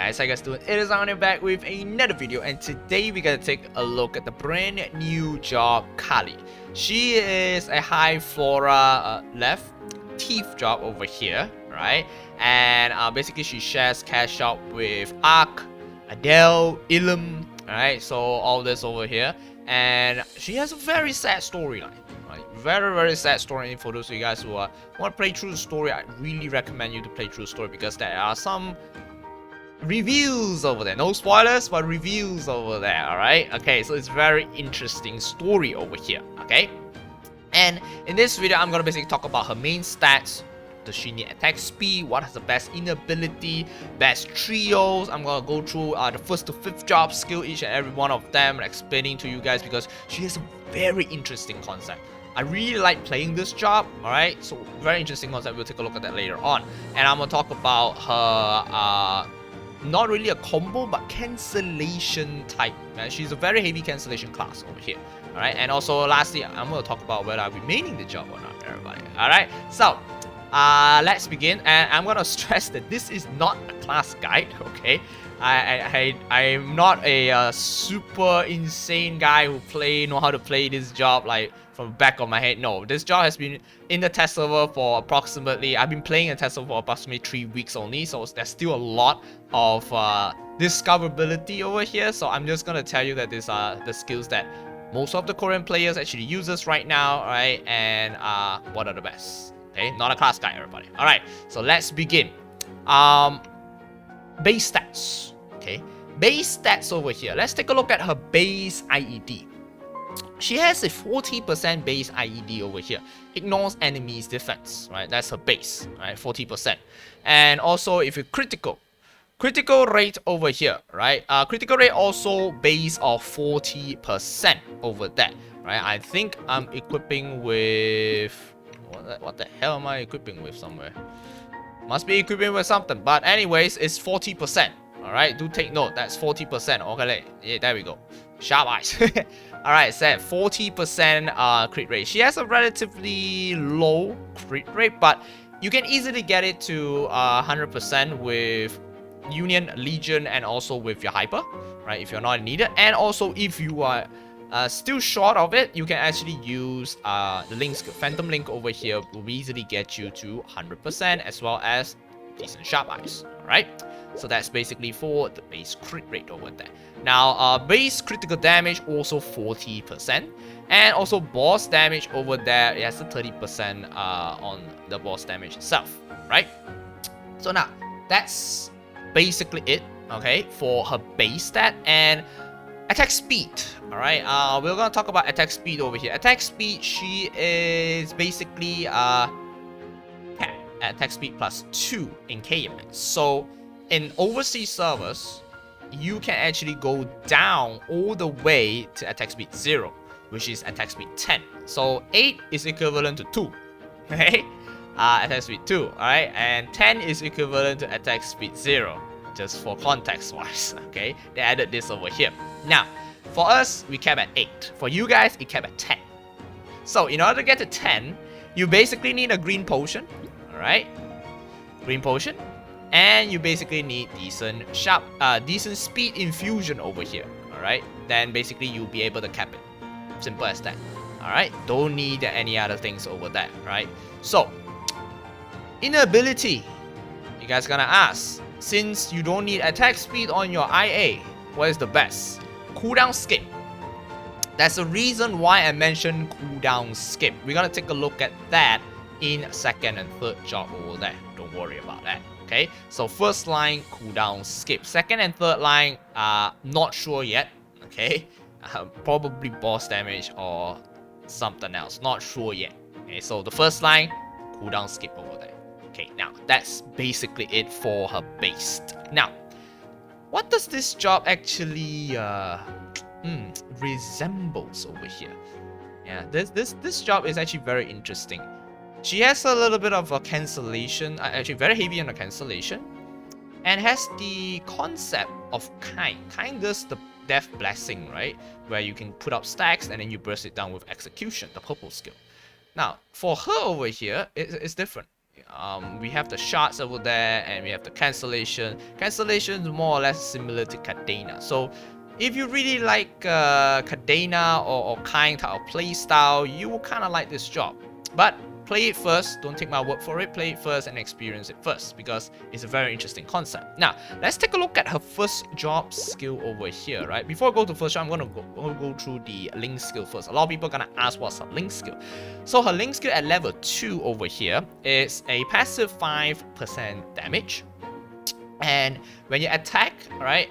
guys, how you guys doing? It is on back with another video, and today we're gonna take a look at the brand new job Khali. She is a high flora left teeth job over here, right? And basically she shares cash out with Ark, Adele, Ilum, right? So all this over here, and she has a very sad storyline. Very sad story. For those of you guys who want to play through the story, I really recommend you to play through the story because there are some reviews over there. No spoilers, but reviews over there. Alright? Okay, so it's very interesting story over here. Okay? And in this video, I'm gonna basically talk about her main stats. Does she need attack speed? What has the best inability? Best trios? I'm gonna go through the first to fifth job skill, each and every one of them, and explaining to you guys because she has a very interesting concept. I really like playing this job, alright? So, very interesting concept. We'll take a look at that later on. And I'm gonna talk about her, not really a combo, but cancellation type. She's a very heavy cancellation class over here, alright? And also, lastly, I'm gonna talk about whether I'm remaining the job or not, everybody. Alright? So, let's begin. And I'm gonna stress that this is not a class guide, okay? I'm not a super insane guy who know how to play this job like from the back of my head. No, this job has been in the test server for approximately, I've been playing a test server for approximately 3 weeks only, so there's still a lot of discoverability over here. So I'm just gonna tell you that these are the skills that most of the Korean players actually uses right now, right? And what are the best? Okay, not a class guide, everybody. All right, so let's begin. Base stats. Okay, base stats over here. Let's take a look at her base IED. She has a 40% base IED over here. Ignores enemies defense, right? That's her base, right? 40%. And also, if you critical rate over here, right? Critical rate also base of 40% over there, right? I think I'm equipping with what the hell am I equipping with somewhere? Must be equipping with something. But anyways, it's 40%. Alright, do take note. That's 40%. Okay, yeah, there we go. Sharp eyes. Alright, set 40% crit rate. She has a relatively low crit rate, but you can easily get it to 100% with Union, Legion, and also with your Hyper, right? If you're not needed. And also, if you are still short of it, you can actually use the links, Phantom Link over here will easily get you to 100% as well as decent sharp eyes. Alright, so that's basically for the base crit rate over there. Now, base critical damage also 40%, and also boss damage over there, it has a 30% on the boss damage itself, right? So now, that's basically it, okay, for her base stat. And attack speed, alright, we're gonna talk about attack speed over here. Attack speed, she is basically attack speed +2 in KMX. So in overseas servers, you can actually go down all the way to attack speed 0, which is attack speed 10. So 8 is equivalent to 2, okay? Attack speed 2, alright? And 10 is equivalent to attack speed 0, just for context wise, okay? They added this over here. Now, for us, we cap at 8. For you guys, it cap at 10. So in order to get to 10, you basically need a green potion, alright? Green potion. And you basically need decent speed infusion over here, alright? Then basically you'll be able to cap it. Simple as that, alright? Don't need any other things over there, right? So, inability. You guys gonna ask, since you don't need attack speed on your IA, what is the best? Cooldown skip. That's the reason why I mentioned cooldown skip. We're gonna take a look at that in second and third job over there. Don't worry about that. Okay, so first line cooldown skip. Second and third line, not sure yet. Okay, probably boss damage or something else. Not sure yet. Okay, so the first line cooldown skip over there. Okay, now that's basically it for her base. Now, what does this job actually resembles over here? Yeah, this job is actually very interesting. She has a little bit of a cancellation, actually very heavy on the cancellation, and has the concept of kind. Kind does the death blessing, right? Where you can put up stacks and then you burst it down with execution, the purple skill. Now, for her over here, it's different. We have the shards over there, and we have the cancellation. Cancellation is more or less similar to Cadena. So if you really like Cadena or kind of play style, you will kind of like this job. But play it first, don't take my word for it, play it first and experience it first, because it's a very interesting concept. Now, let's take a look at her first job skill over here, right? Before I go to first job, I'm gonna go through the link skill first. A lot of people are gonna ask what's her link skill. So her link skill at level 2 over here is a passive 5% damage. And when you attack, right,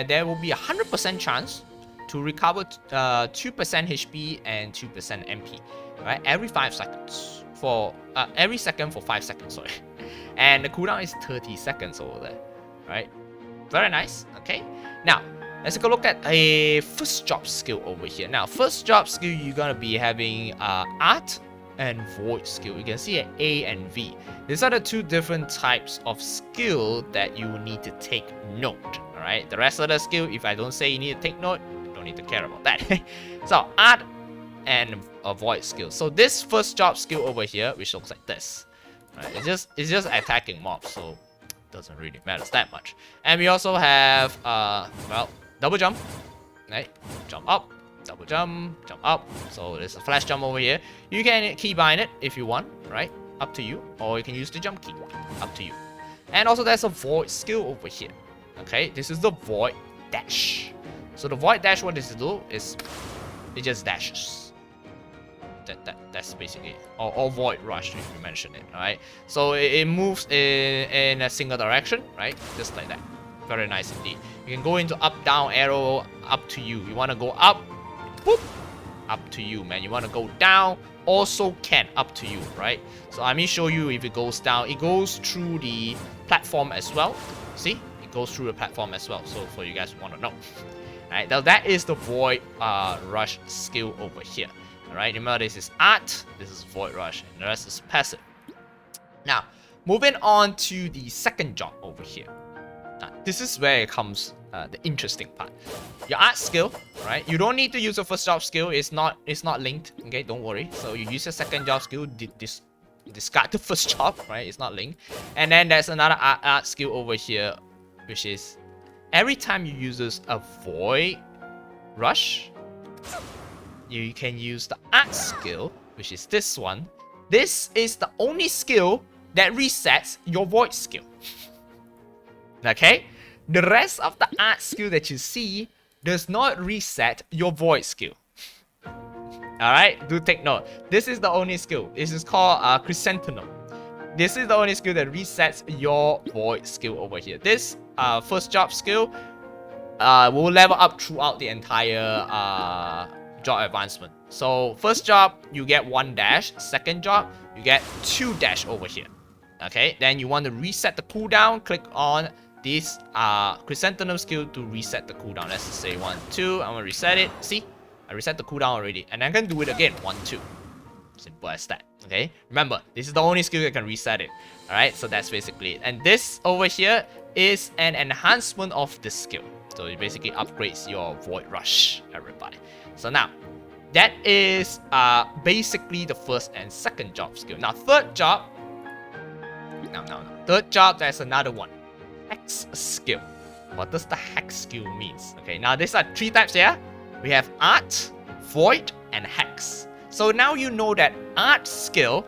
there will be a 100% chance to recover 2% HP and 2% MP, right? Every 5 seconds. For every second for 5 seconds, sorry. And the cooldown is 30 seconds over there, right? Very nice. Okay, now let's take a look at a first job skill over here. Now, first job skill, you're gonna be having art and void skill. You can see an A and V. These are the two different types of skill that you will need to take note. All right, the rest of the skill, if I don't say you need to take note, you don't need to care about that. So art and a void skill. So this first job skill over here, which looks like this, right? It's just attacking mobs, so it doesn't really matter that much. And we also have well, double jump, right? Jump up, double jump, jump up. So there's a flash jump over here. You can keybind it if you want, right? Up to you, or you can use the jump key, up to you. And also there's a void skill over here. Okay, this is the void dash. So the void dash, what does it do is it just dashes. That's basically it. Or void rush if you mention it, right? So it moves in a single direction, right? Just like that. Very nice indeed. You can go into up, down, arrow, up to you. You want to go up, boop, up to you, man. You want to go down, also can, up to you, right? So let me show you if it goes down. It goes through the platform as well. See? It goes through the platform as well. So for you guys who want to know. Alright, now that is the void rush skill over here. Alright, remember this is art, this is void rush, and the rest is passive. Now, moving on to the second job over here. Now, this is where it comes the interesting part. Your art skill, right? You don't need to use your first job skill. It's not linked. Okay, don't worry. So you use your second job skill. Discard the first job, right? It's not linked. And then there's another art skill over here, which is every time you use a void rush, you can use the art skill, which is this one. This is the only skill that resets your void skill. Okay? The rest of the art skill that you see does not reset your void skill. Alright? Do take note. This is the only skill. This is called Crescentum. This is the only skill that resets your void skill over here. This first job skill will level up throughout the entire job advancement. So first job, you get 1 dash. Second job, you get 2 dash over here. Okay, then you want to reset the cooldown. Click on this Crescentum skill to reset the cooldown. Let's say 1, 2. I'm gonna reset it. See, I reset the cooldown already, and I can do it again. 1, 2. Simple as that. Okay, remember, this is the only skill that can reset it. Alright, so that's basically it. And this over here is an enhancement of this skill. So it basically upgrades your void rush, everybody. So now, that is basically the first and second job skill. Now, third job. Third job, there's another one. Hex skill. What does the hex skill means? Okay, now these are 3 types here. We have art, void, and hex. So now you know that art skill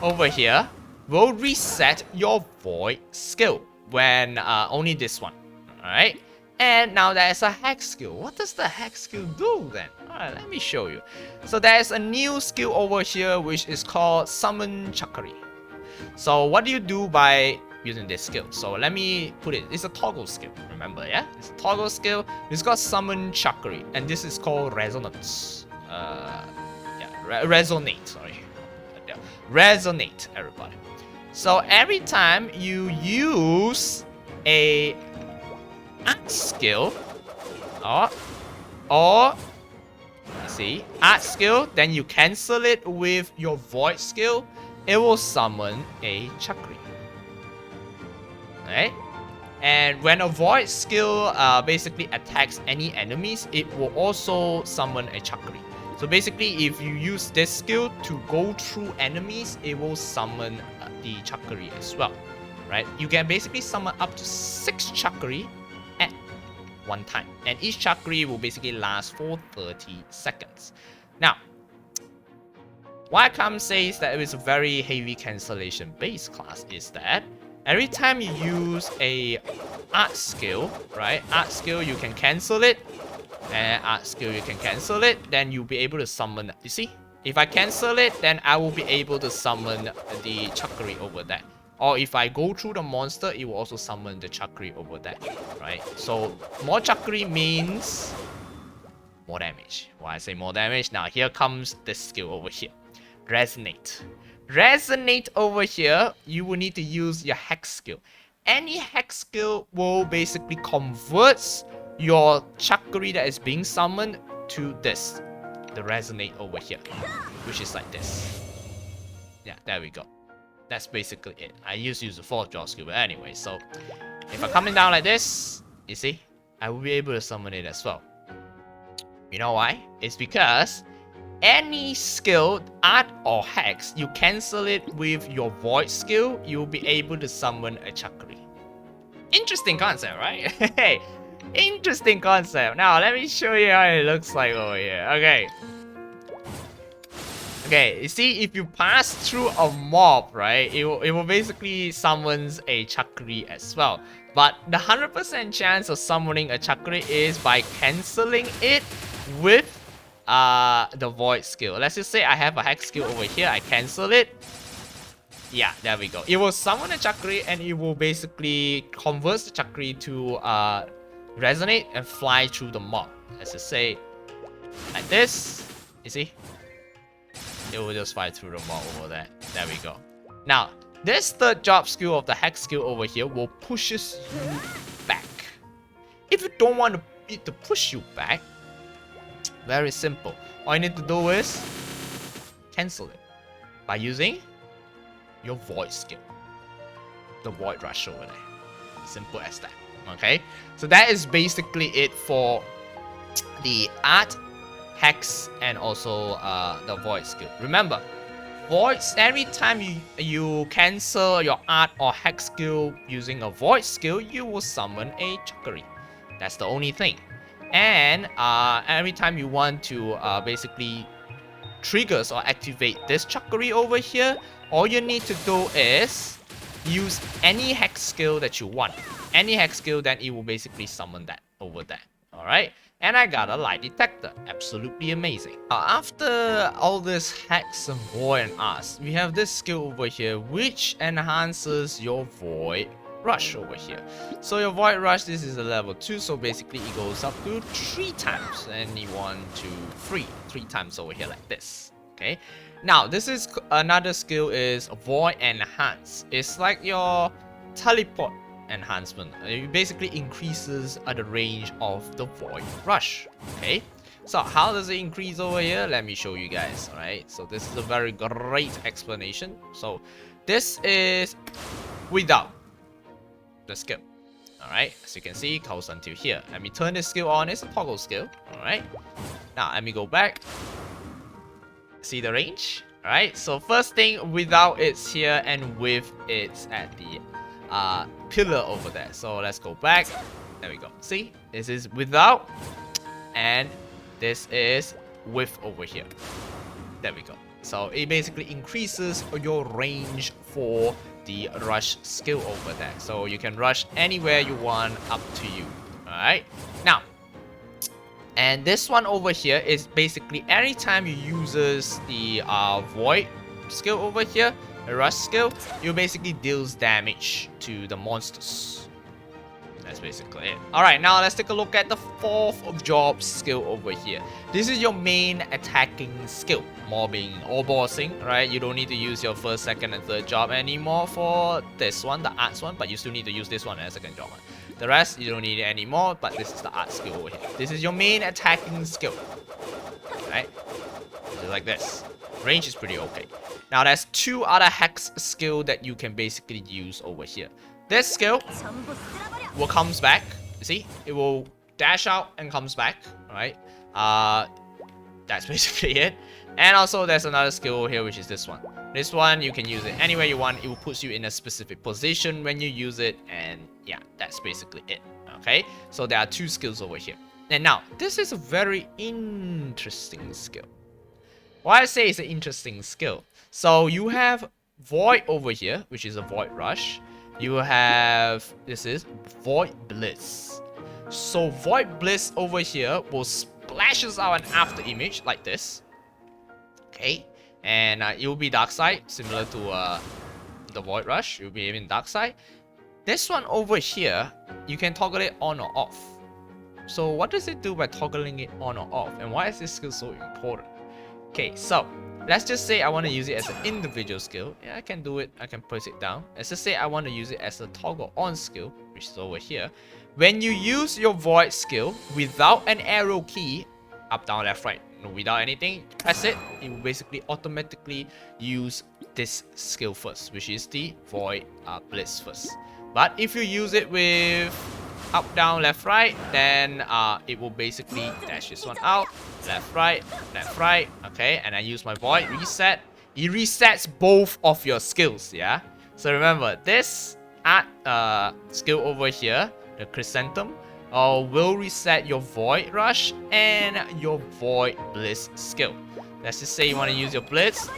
over here will reset your void skill when only this one. Alright? And now there's a hex skill. What does the hex skill do then? Alright, let me show you. So there's a new skill over here which is called Summon Chakri. So what do you do by using this skill? So let me put it. It's a toggle skill. Remember, yeah? It's a toggle skill. It's called Summon Chakri. And this is called Resonance. Resonate, sorry. Yeah. Resonate, everybody. So every time you use a art skill or see art skill, then you cancel it with your void skill, it will summon a Chakri. Right? And when a void skill basically attacks any enemies, it will also summon a Chakri. So basically, if you use this skill to go through enemies, it will summon the Chakri as well, right? You can basically summon up to 6 Chakri at one time, and each Chakri will basically last for 30 seconds. Now, why I can't say that it is a very heavy cancellation based class is that every time you use a art skill, right? Art skill, you can cancel it, and art skill, you can cancel it, then you'll be able to summon, you see? If I cancel it, then I will be able to summon the Chakri over there. Or if I go through the monster, it will also summon the Chakri over there, right? So more Chakri means more damage. Why I say more damage? Now here comes this skill over here. Resonate. Resonate over here, you will need to use your Hex skill. Any Hex skill will basically convert your Chakri that is being summoned to this. The Resonate over here, which is like this. Yeah, there we go. That's basically it. I used to use the 4th job skill, but anyway, so if I'm coming down like this, you see, I will be able to summon it as well. You know why? It's because any skill, art or hex, you cancel it with your void skill, you'll be able to summon a Chakri. Interesting concept, right? Hey, interesting concept. Now let me show you how it looks like over here. Okay, you see, if you pass through a mob, right, it will basically summons a Chakri as well. But the 100% chance of summoning a Chakri is by cancelling it with the void skill. Let's just say I have a hex skill over here, I cancel it. Yeah, there we go. It will summon a Chakri and it will basically convert the Chakri to resonate and fly through the mob. Let's just say like this, you see? It will just fly through the mob over there. There we go. Now, this 3rd job skill of the hex skill over here will pushes you back. If you don't want it to push you back, very simple. All you need to do is cancel it by using your void skill. The void rush over there. Simple as that. Okay? So that is basically it for the art, hex, and also the void skill. Remember, voids, every time you cancel your art or hex skill using a void skill, you will summon a Chakri. That's the only thing. And every time you want to basically triggers or activate this Chakri over here, all you need to do is use any hex skill that you want. Any hex skill, then it will basically summon that over there. Alright? And I got a light detector. Absolutely amazing. After all this hex and void and arts, we have this skill over here which enhances your void rush over here. So your void rush, this is a level 2, so basically it goes up to 3 times. And 1, 2, 3. 3 times over here like this. Okay. Now this is another skill is void enhance. It's like your teleport enhancement. It basically increases the range of the void rush. Okay, so how does it increase over here? Let me show you guys. All right, so this is a very great explanation. So this is without the skill. All right, as you can see, it goes until here. Let me turn this skill on. It's a toggle skill. All right, now let me go back. See the range? All right, so first thing, without it's here, and with it's at the pillar over there. So let's go back. There we go. See, this is without, and this is with over here. There we go. So it basically increases your range for the rush skill over there. So you can rush anywhere you want, up to you. Alright, now, and this one over here is basically anytime you uses the void skill over here, the rush skill, you basically deals damage to the monsters. That's basically it. Alright, now let's take a look at the 4th job skill over here. This is your main attacking skill. Mobbing or bossing, right? You don't need to use your 1st, 2nd, and 3rd job anymore for this one, the arts one, but you still need to use this one as a 2nd job one. The rest, you don't need it anymore, but this is the art skill over here. This is your main attacking skill. Right? Like this. Range is pretty okay. Now there's 2 other hex skill that you can basically use over here. This skill will comes back. You see, it will dash out and comes back. Right? that's basically it. And also there's another skill over here, which is this one. This one you can use it anywhere you want. It will put you in a specific position when you use it, and yeah, that's basically it. Okay, so there are two skills over here. And now this is a very interesting skill. Why I say it's an interesting skill. So you have Void over here, which is a Void Rush. You have, this is Void Blitz. So Void Blitz over here will splashes out an after image like this. Okay, and it will be dark side, similar to the Void Rush. It will be even dark side. This one over here, you can toggle it on or off. So what does it do by toggling it on or off, and why is this skill so important? Okay, so let's just say I want to use it as an individual skill. Yeah, I can do it. I can push it down. Let's just say I want to use it as a toggle on skill, which is over here. When you use your Void skill without an arrow key, up, down, left, right, no, without anything, press it, it will basically automatically use this skill first, which is the Void Blitz first. But if you use it with up, down, left, right, then it will basically dash this one out, left, right, okay, and I use my Void reset. It resets both of your skills, yeah? So remember, this skill over here, the Crescentum, will reset your Void Rush and your Void Blitz skill. Let's just say you want to use your Blitz,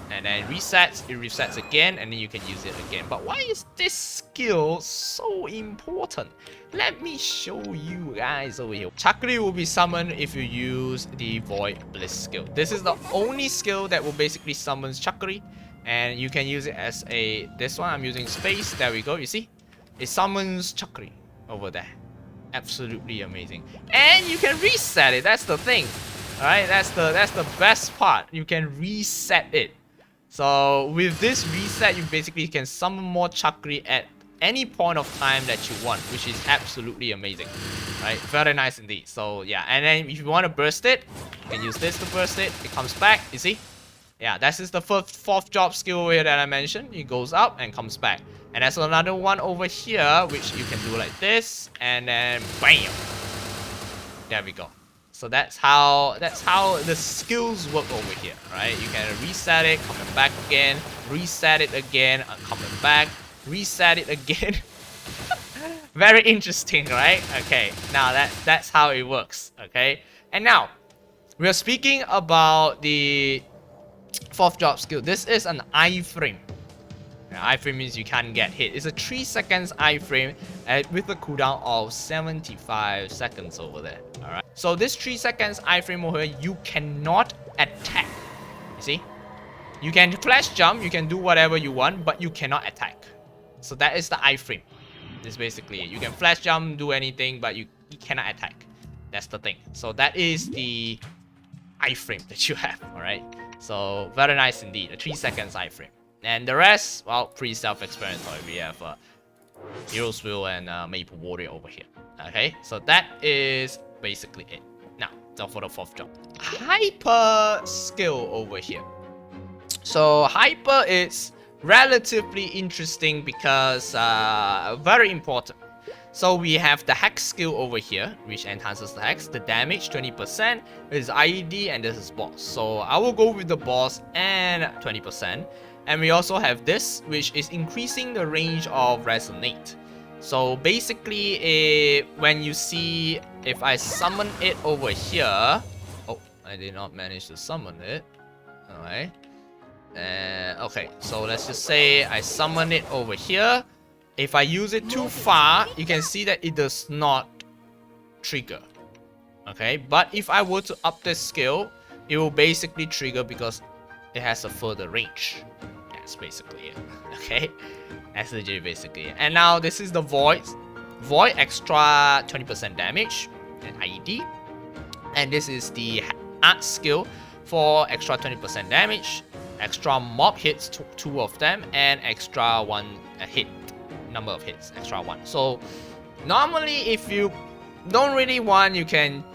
and then it resets again, and then you can use it again. But why is this skill so important? Let me show you guys over here. Chakri will be summoned if you use the Void Blitz skill. This is the only skill that will basically summon Chakri, and you can use it as a, this one I'm using space, there we go, you see? It summons Chakri over there. Absolutely amazing. And you can reset it, that's the thing. Alright, that's the best part. You can reset it. So with this reset, you basically can summon more Chakri at any point of time that you want, which is absolutely amazing. Right, very nice indeed. So yeah, and then if you want to burst it, you can use this to burst it. It comes back, you see? Yeah, that is the fourth job skill here that I mentioned. It goes up and comes back. And there's another one over here, which you can do like this, and then bam! There we go. So that's how the skills work over here, right? You can reset it, coming back again, reset it again, coming back, reset it again. Very interesting, right? Okay, now that's how it works, okay? And now, we are speaking about the fourth job skill. This is an iframe. Iframe means you can't get hit. It's a 3 seconds iframe with a cooldown of 75 seconds over there. Alright. So this 3 seconds iframe over here, you cannot attack. You see? You can flash jump, you can do whatever you want, but you cannot attack. So that is the iframe. That's basically it. You can flash jump, do anything, but you cannot attack. That's the thing. So that is the iframe that you have. Alright. So very nice indeed. A 3 seconds iframe. And the rest, well, pretty self-explanatory. We have Hero's Wheel and Maple Warrior over here. Okay, so that is basically it. Now, for the fourth job. Hyper skill over here. So Hyper is relatively interesting because very important. So we have the Hex skill over here, which enhances the Hex. The damage 20% is IED, and this is boss. So I will go with the boss and 20%. And we also have this, which is increasing the range of resonate. So basically, when you see, if I summon it over here, oh, I did not manage to summon it. Alright. Okay, so let's just say I summon it over here. If I use it too far, you can see that it does not trigger. Okay, but if I were to up this skill, it will basically trigger because it has a further range. That's basically it. Okay, that's legit basically it. And now this is the Void. Void extra 20% damage and IED. And this is the Art skill for extra 20% damage, extra mob hits, two of them, and extra one hit. Number of hits, extra one. So normally if you don't really want, you can,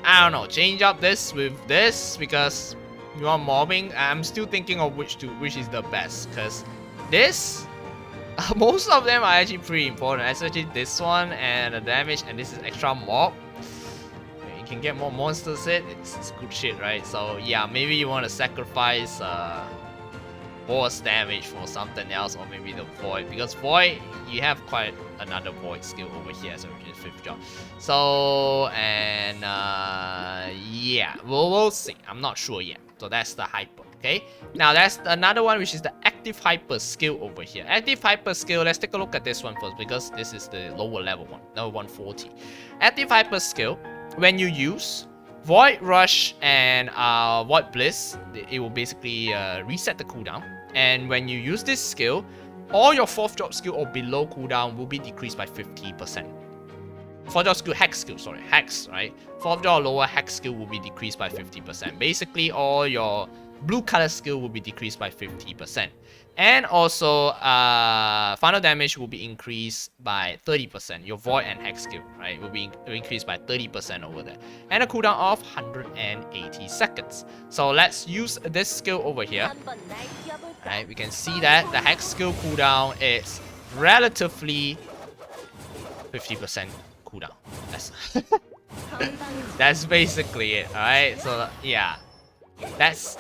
I don't know, change up this with this because you are mobbing. I'm still thinking of which is the best, because this most of them are actually pretty important, especially this one and the damage, and this is extra mob. you can get more monsters hit, it's good shit, right? So yeah, maybe you want to sacrifice boss damage for something else, or maybe the void, because void, you have quite another void skill over here, so which is 5th job. So and yeah, we'll see. I'm not sure yet. So that's the hyper. Okay, now that's another one, which is the active hyper skill over here. Active hyper skill, let's take a look at this one first, because this is the lower level one, level 140. Active hyper skill, when you use Void Rush and Void Blitz, it will basically reset the cooldown. And when you use this skill, all your 4th job skill or below cooldown will be decreased by 50%. 4th job skill, Hex skill, sorry, Hex, right? 4th job or lower Hex skill will be decreased by 50%. Basically, all your blue color skill will be decreased by 50%. And also, final damage will be increased by 30%. Your Void and Hex skill, right, will be increased by 30% over there. And a cooldown of 180 seconds. So let's use this skill over here. Right, we can see that the Hex skill cooldown is relatively 50% cooldown. That's basically it, alright? So yeah, that's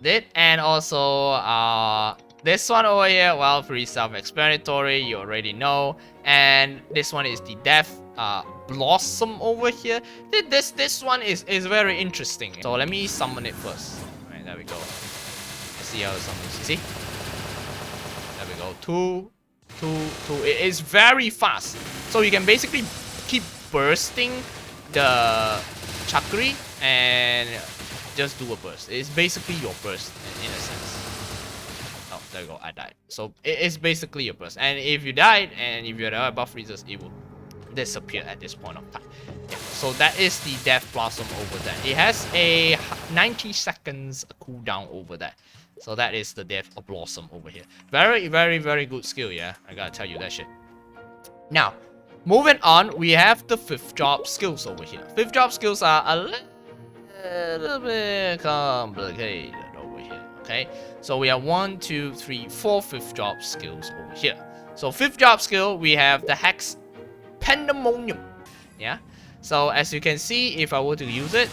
it. And also this one over here, well, pretty self-explanatory, you already know. And this one is the Death Blossom over here. This one is very interesting. So let me summon it first. Alright, there we go. Let's see how it summons. You see? There we go. 2, 2, 2. It is very fast. So you can basically keep bursting the Chakri and just do a burst. It's basically your burst in a sense. Oh, there we go, I died. So it is basically your burst. And if you died, and if you're the buff freezes, it will disappear at this point of time. Yeah, so that is the Death Blossom over there. It has a 90 seconds cooldown over there. So that is the Death Blossom over here. Very, very, very good skill, yeah. I gotta tell you that shit. Now, moving on, we have the 5th job skills over here. 5th job skills are a little bit complicated over here, okay? So we have 1, 2, 3, 4 5th job skills over here. So 5th job skill, we have the Hex Pandemonium, yeah? So as you can see, if I were to use it,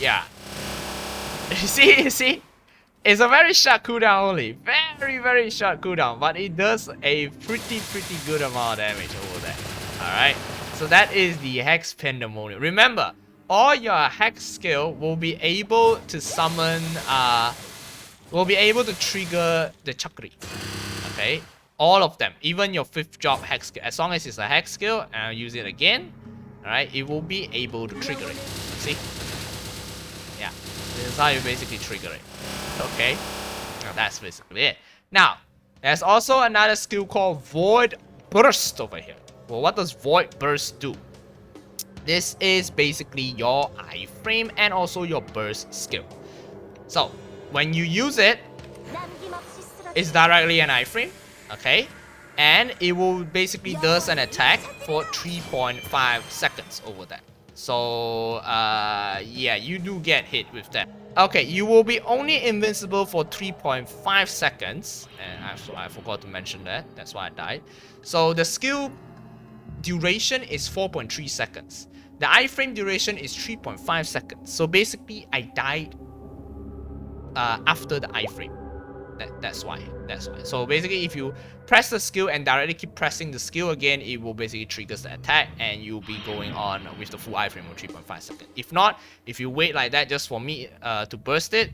yeah. You see? It's a very short cooldown only. Very, very short cooldown. But it does a pretty good amount of damage over there. Alright? So that is the Hex Pandemonium. Remember, all your Hex skill will be able to summon, will be able to trigger the Chakri. Okay? All of them. Even your 5th job Hex skill. As long as it's a Hex skill, and I'll use it again. Alright? It will be able to trigger it. See? Yeah. This is how you basically trigger it. Okay, now that's basically it. Now, there's also another skill called Void Burst over here. Well, what does Void Burst do? This is basically your iframe and also your burst skill. So, when you use it, it's directly an iframe, okay? And it will basically does an attack for 3.5 seconds over there. So, yeah, you do get hit with that. Okay, you will be only invincible for 3.5 seconds. And I forgot to mention that. That's why I died. So, the skill duration is 4.3 seconds. The iframe duration is 3.5 seconds. So, basically, I died after the iframe. That's why. So basically, if you press the skill and directly keep pressing the skill again, it will basically trigger the attack and you'll be going on with the full iframe of 3.5 seconds. If not, if you wait like that just for me to burst it,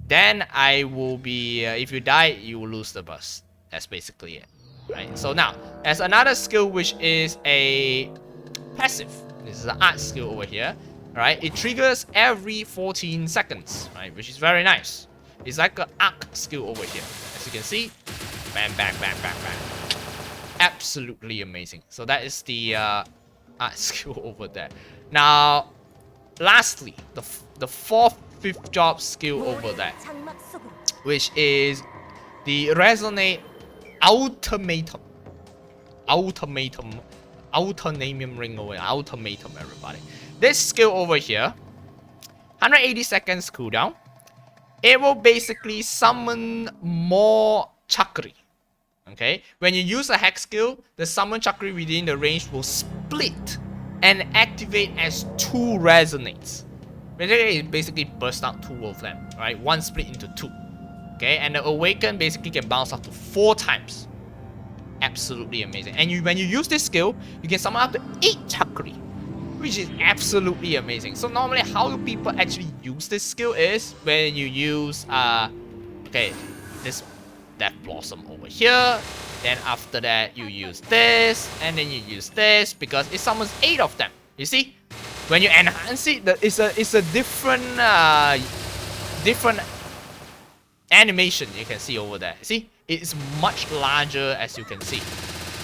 then I will be, if you die, you will lose the burst. That's basically it. Right? So now, there's another skill which is a passive. This is an art skill over here. Right? It triggers every 14 seconds, right? Which is very nice. It's like an arc skill over here. As you can see, bam, bam, bam, bam, bam. Absolutely amazing. So that is the art skill over there. Now, lastly, the 4th, 5th job skill over there, which is the Resonate Ultimatum. Ultimatum ring over here. Ultimatum, everybody. This skill over here, 180 seconds cooldown. It will basically summon more Chakri. Okay? When you use a Hex skill, the summon Chakri within the range will split and activate as 2 resonates. Basically burst out 2 of them, right? 1 split into 2. Okay, and the awaken basically can bounce up to 4 times. Absolutely amazing. And when you use this skill, you can summon up to 8 Chakri, which is absolutely amazing. So normally how do people actually use this skill is when you use okay, this Death Blossom over here, then after that you use this, and then you use this because it summons 8 of them. You see, when you enhance it, it's a different different animation you can see over there. See, it's much larger as you can see.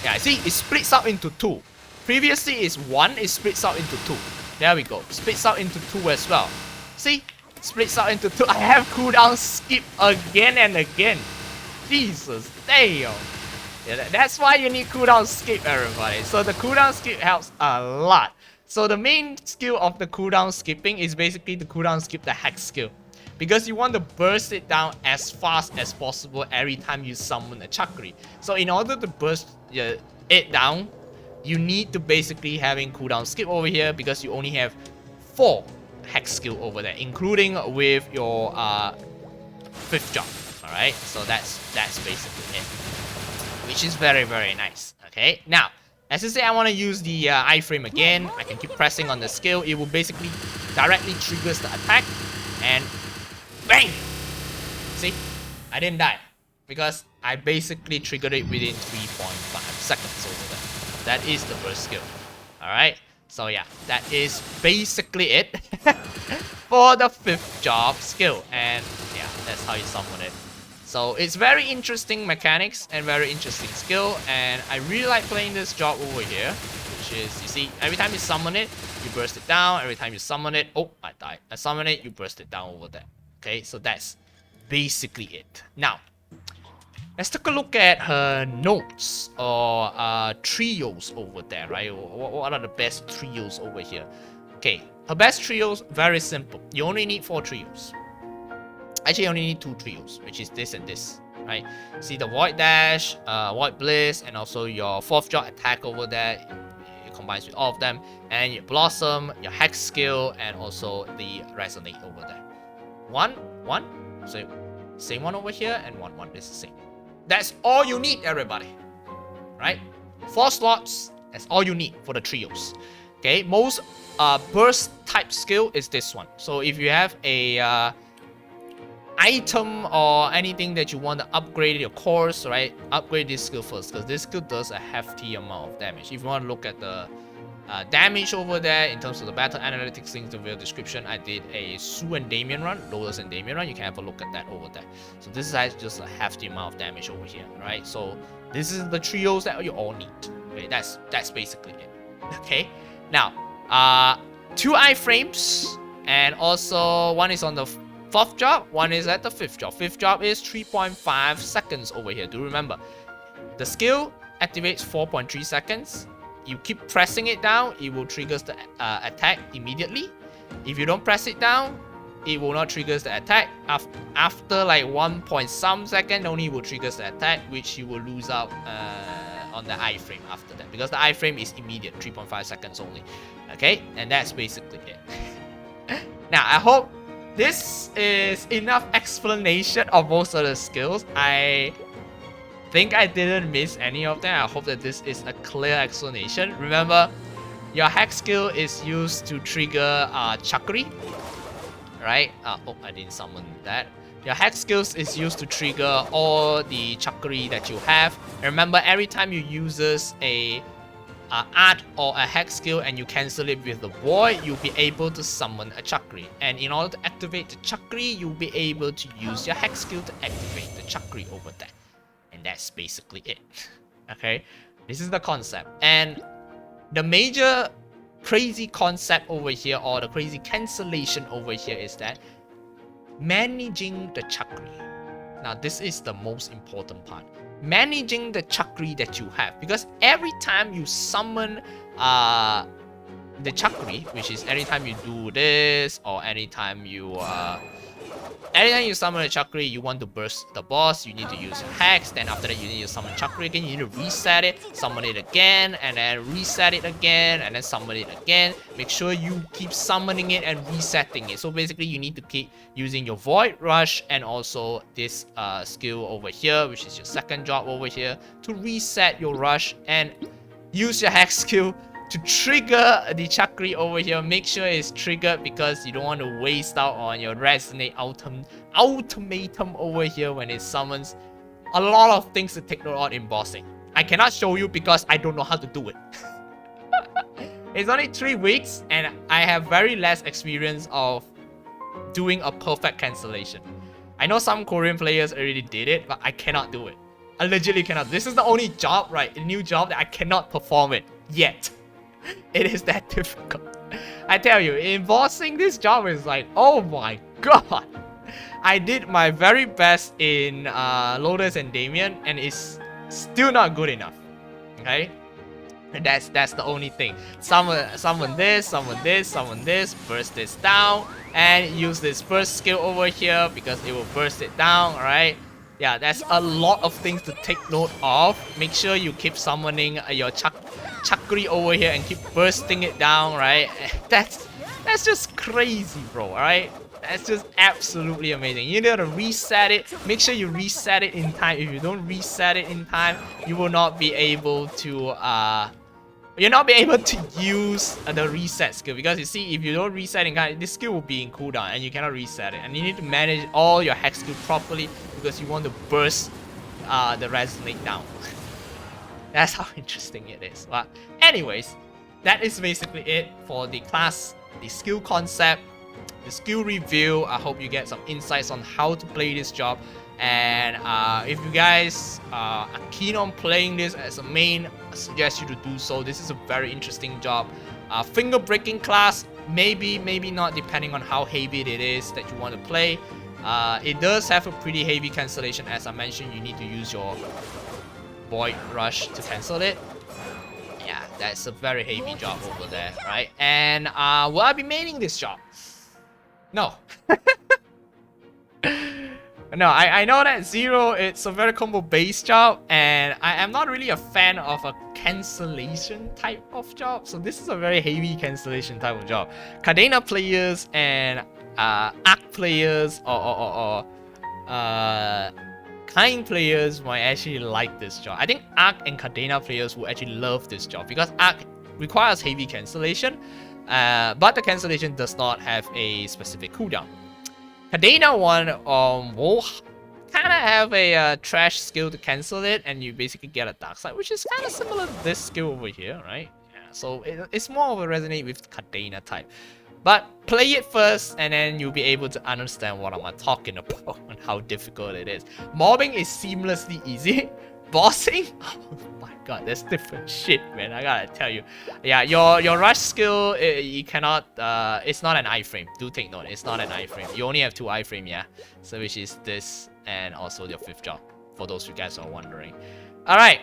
Yeah, see, it splits out into 2. Previously it's 1, it splits out into 2. There we go, splits out into 2 as well. See, splits out into 2. I have cooldown skip again and again. Jesus, damn. Yeah, that's why you need cooldown skip, everybody. So the cooldown skip helps a lot. So the main skill of the cooldown skipping is basically the cooldown skip the Hex skill. Because you want to burst it down as fast as possible every time you summon a Chakri. So in order to burst it down, you need to basically having cooldown skip over here because you only have 4 Hex skill over there, including with your 5th job. Alright, so that's basically it, which is very, very nice. Okay, now as I say, I want to use the iframe again. I can keep pressing on the skill. It will basically directly triggers the attack and bang! See, I didn't die because I basically triggered it within 3.5 seconds over there. That is the burst skill. Alright, so yeah, that is basically it for the 5th job skill, and yeah, that's how you summon it. So it's very interesting mechanics and very interesting skill, and I really like playing this job over here, which is, you see, every time you summon it, you burst it down. Every time you summon it, oh, I died. I summon it, you burst it down over there. Okay, so that's basically it. Now, let's take a look at her notes or trios over there, right? What are the best trios over here? Okay, her best trios, very simple. You only need 4 trios. Actually, you only need 2 trios, which is this and this, right? See the Void Dash, Void Blitz, and also your 4th job attack over there. It combines with all of them, and your Blossom, your Hex skill, and also the Resonate over there. 1, 1, so same one over here, and 1, 1 is the same. That's all you need, everybody, right? 4 slots, that's all you need for the trios. Okay, most burst type skill is this one. So if you have a item or anything that you want to upgrade your course, right? Upgrade this skill first, because this skill does a hefty amount of damage. If you want to look at the damage over there in terms of the battle analytics, link to the video description. I did a Sue and Damien run, Lotus and Damien run. You can have a look at that over there. So this is just a hefty amount of damage over here, right? So this is the trios that you all need. Okay, that's basically it. Okay, now 2 iframes, and also one is on the 4th job, one is at the 5th job. 5th job is 3.5 seconds over here. Do remember, the skill activates 4.3 seconds. You keep pressing it down, it will trigger the attack immediately. If you don't press it down, it will not trigger the attack. After like 1.some second, only will trigger the attack, which you will lose out on the iframe after that, because the iframe is immediate, 3.5 seconds only. Okay, and that's basically it. Now, I hope this is enough explanation of most of the skills. I think I didn't miss any of them. I hope that this is a clear explanation. Remember, your Hex skill is used to trigger Chakri, right? Oh, I didn't summon that. Your Hex skills is used to trigger all the Chakri that you have. And remember, every time you uses a art or a Hex skill and you cancel it with the Void, you'll be able to summon a Chakri. And in order to activate the Chakri, you'll be able to use your Hex skill to activate the Chakri over there. And that's basically it. Okay, this is the concept. And the major crazy concept over here, or the crazy cancellation over here, is that managing the Chakri. Now this is the most important part. Managing the Chakri that you have, because every time you summon the Chakri, which is anytime you do this, or anytime you anytime you summon a Chakri, you want to burst the boss, you need to use your Hex. Then after that, you need to summon Chakri again. You need to reset it, summon it again, and then reset it again, and then summon it again. Make sure you keep summoning it and resetting it. So basically, you need to keep using your Void Rush and also this skill over here, which is your second job over here, to reset your rush and use your Hex skill to trigger the Chakri over here. Make sure it's triggered because you don't want to waste out on your Resonate Ultimatum over here when it summons a lot of things to take note on in bossing. I cannot show you because I don't know how to do it. It's only 3 weeks and I have very less experience of doing a perfect cancellation. I know some Korean players already did it, but I cannot do it. I legitimately cannot. This is the only job, right? A new job that I cannot perform it yet. It is that difficult. I tell you, in bossing, this job is like, oh my god. I did my very best in Lotus and Damien, and it's still not good enough. Okay? And that's the only thing. Summon this, burst this down, and use this burst skill over here because it will burst it down, alright? Yeah, that's a lot of things to take note of. Make sure you keep summoning your Chakri over here and keep bursting it down, right? That's just crazy, bro, alright? That's just absolutely amazing. You need to reset it. Make sure you reset it in time. If you don't reset it in time, you will not be able to use the reset skill, because you see, if you don't reset in time, this skill will be in cooldown and you cannot reset it, and you need to manage all your Hex skill properly because you want to burst the Resonate down. That's how interesting it is. But anyways, that is basically it for the class, the skill concept, the skill review. I hope you get some insights on how to play this job. And if you guys are keen on playing this as a main, I suggest you to do so. This is a very interesting job. Finger breaking class, maybe not, depending on how heavy it is that you want to play. It does have a pretty heavy cancellation. As I mentioned, you need to use your Void Rush to cancel it. Yeah, that's a very heavy job over there, right? And will I be maining this job? No. No, I know that Zero, it's a very combo based job, and I am not really a fan of a cancellation type of job. So this is a very heavy cancellation type of job. Cadena players and Arc players or Kind players might actually like this job. I think Arc and Cadena players will actually love this job because Arc requires heavy cancellation, but the cancellation does not have a specific cooldown. Cadena one will kind of have a trash skill to cancel it, and you basically get a dark side, which is kind of similar to this skill over here, right? Yeah, so it's more of a resonate with Cadena type. But play it first, and then you'll be able to understand what I'm talking about and how difficult it is. Mobbing is seamlessly easy. Bossing, oh my god, that's different shit, man. I gotta tell you. Yeah, your rush skill, you cannot. It's not an iframe. Do take note, it's not an iframe. You only have 2 iframe, yeah. So which is this and also your 5th job. For those of you guys who are wondering. All right,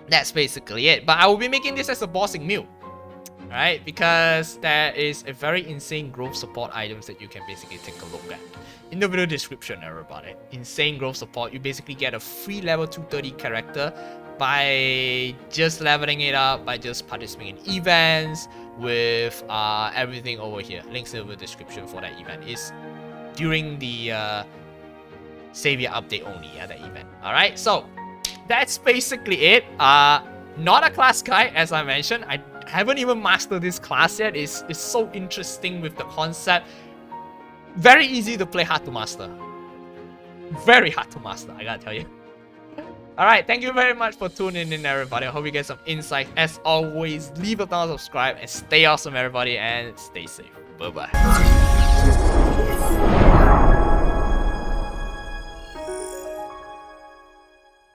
that's basically it. But I will be making this as a bossing meal. Right, because there is a very insane growth support items that you can basically take a look at in the video description, everybody. Insane growth support, you basically get a free level 230 character by just leveling it up, by just participating in events with everything over here. Links in the video description for that event. Is during the Savior update only, yeah, that event. Alright, so that's basically it. Not a class guide, as I mentioned. I haven't even mastered this class yet. It's so interesting with the concept. Very easy to play, hard to master. Very hard to master, I gotta tell you. Alright, thank you very much for tuning in, everybody. I hope you get some insight. As always, leave a thumbs up, subscribe, and stay awesome, everybody, and stay safe. Bye-bye.